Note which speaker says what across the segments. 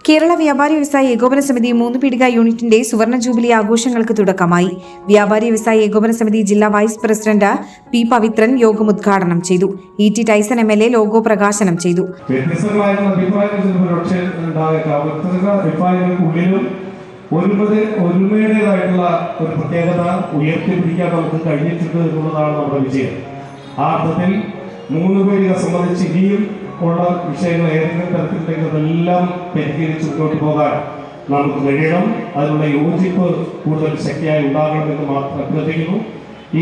Speaker 1: കേരള വ്യാപാരി വ്യവസായി ഏകോപന സമിതി 3 പീടിക യൂണിറ്റിന്റെ സുവർണ ജൂബിലി ആഘോഷങ്ങൾക്ക് തുടക്കമായി. വ്യാപാരി വ്യവസായി ഏകോപന സമിതി ജില്ലാ വൈസ് പ്രസിഡന്റ് പി പവിത്രൻ യോഗം ഉദ്ഘാടനം ചെയ്തു. ഇ.ടി. ടൈസൺ MLA ലോഗോ പ്രകാശനം ചെയ്തു.
Speaker 2: ഒരുമയുടേതായിട്ടുള്ള ഒരു പ്രത്യേകത ഉയർത്തിപ്പിടിക്കാൻ നമുക്ക് കഴിഞ്ഞിട്ടുണ്ട് എന്നുള്ളതാണ് നമ്മുടെ വിജയം. ആ അർത്ഥത്തിൽ 3 പീടിക സംബന്ധിച്ച് ഇനിയും ഉള്ള വിഷയങ്ങൾ ഏതെങ്കിലും തരത്തിലുണ്ടെങ്കിൽ അതെല്ലാം പരിഹരിച്ച് മുന്നോട്ട് പോകാൻ നമുക്ക് കഴിയണം. അതിനുള്ള യോജിപ്പ് കൂടുതൽ ശക്തിയായി ഉണ്ടാകണമെന്ന് മാത്രം അഭ്യർത്ഥിക്കുന്നു.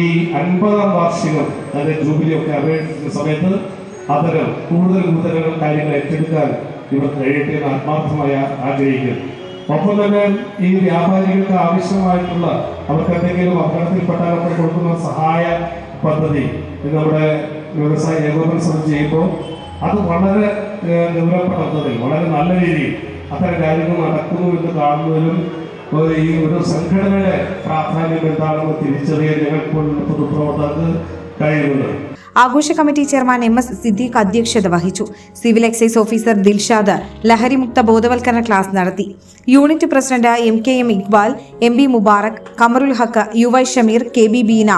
Speaker 2: ഈ 50ാം വാർഷികം അതിന്റെ ജൂബിലി ഒക്കെ അപേക്ഷിക്കുന്ന സമയത്ത് അത്തരം കൂടുതൽ കാര്യങ്ങൾ ഏറ്റെടുക്കാൻ ഇവർക്ക് കഴിയട്ടെ എന്ന് ആത്മാർത്ഥമായി ആഗ്രഹിക്കുന്നു. ഒപ്പം തന്നെ ഈ വ്യാപാരികൾക്ക് ആവശ്യമായിട്ടുള്ള അവർക്ക് എന്തെങ്കിലും അപകടത്തിൽപ്പെട്ടാൽ അവർ കൊടുക്കുന്ന സഹായ പദ്ധതി നമ്മുടെ വ്യവസായ ഏകോപന സമിതി ചെയ്യുമ്പോൾ അത് വളരെ ഗൗരവപ്പെട്ടതിൽ വളരെ നല്ല രീതിയിൽ അത്തരം കാര്യങ്ങൾ നടക്കുന്നു എന്ന് കാണുന്നതിലും ഈ ഒരു സംഘടനയുടെ പ്രാധാന്യം എന്താണെന്ന് തിരിച്ചറിയാൻ ഞങ്ങൾക്ക് പൊതുപ്രവർത്തകർക്ക് കഴിയുന്നുണ്ട്.
Speaker 1: ആഘോഷ കമ്മിറ്റി ചെയർമാൻ MS സിദ്ദീഖ് അധ്യക്ഷത വഹിച്ചു. സിവിൽ എക്സൈസ് ഓഫീസർ ദിൽഷാദ് ലഹരിമുക്ത ബോധവൽക്കരണ ക്ലാസ് നടത്തി. Unit president MKM Iqbal, MB Mubarak, Kamarul Haq, UY Shameer, KB Beena,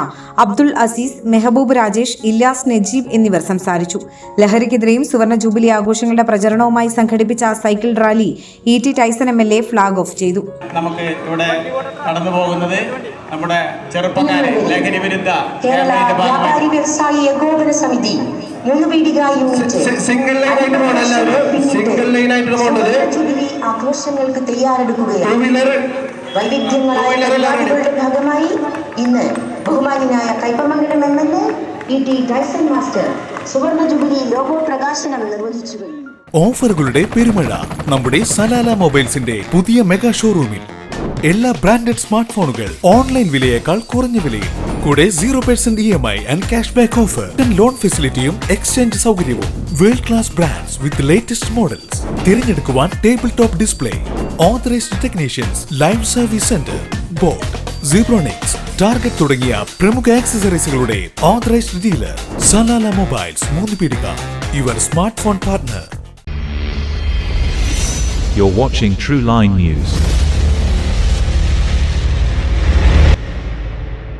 Speaker 1: Abdul Azeez, Mehboob Rajesh, Ilyas Najeeb എന്നിവർ സംസാരിച്ചു. ലഹരിക്കെതിരെയും സുവർണ ജൂബിലി ആഘോഷങ്ങളുടെ പ്രചരണവുമായി സംഘടിപ്പിച്ച cycle rally E.T. Tyson MLA flag off ചെയ്തു.
Speaker 3: നമുക്ക് ഇവിടെ കടന്നു പോകുന്നത് നമ്മുടെ ചെറുപ്പക്കാരെ ലഹരി വിരുദ്ധ
Speaker 4: വ്യാപാരി വ്യവസായി ഏകോപന സമിതി 3 പീടിക യൂണിറ്റ്
Speaker 2: സിംഗിൾ ലൈനായിട്ട്
Speaker 4: ജൂബിലി ആഘോഷങ്ങൾക്ക് തയ്യാറെടുക്കുകയാണ്. വൈവിധ്യങ്ങളായ പരിപാടികളുടെ ഭാഗമായി ഇന്ന് ബഹുമാന്യനായ Kaipamangalam MLA E.T. Tyson master സുവർണ ജൂബിലി ലോഗോ പ്രകാശനം നിർവഹിച്ചു.
Speaker 5: ഓഫറുകളുടെ പെരുമഴ നമ്മുടെ സലാല മൊബൈൽസിന്റെ പുതിയ മെഗാ ഷോറൂമിൽ. എല്ലാ ബ്രാൻഡഡ് സ്മാർട്ട് ഫോണുകൾ ഓൺലൈൻ വിലയേക്കാൾ കുറഞ്ഞ വിലയിൽ, കൂടെ 0% EMI and cash back offer, loan ഫെസിലിറ്റിയും എക്സ്ചേഞ്ച് സൗകര്യവും. World class brands with latest models. തിരഞ്ഞെടുക്കുവാൻ table top display, authorised technicians, live service centre, boat, zebronics, target തുടങ്ങിയ പ്രമുഖ ആക്സസറീസുകളുടെ ഓതറൈസ്ഡ് ഡീലർ. സലാല മൊബൈൽസ് 3 പീടിക, your smart phone partner.
Speaker 6: You're watching True Line News.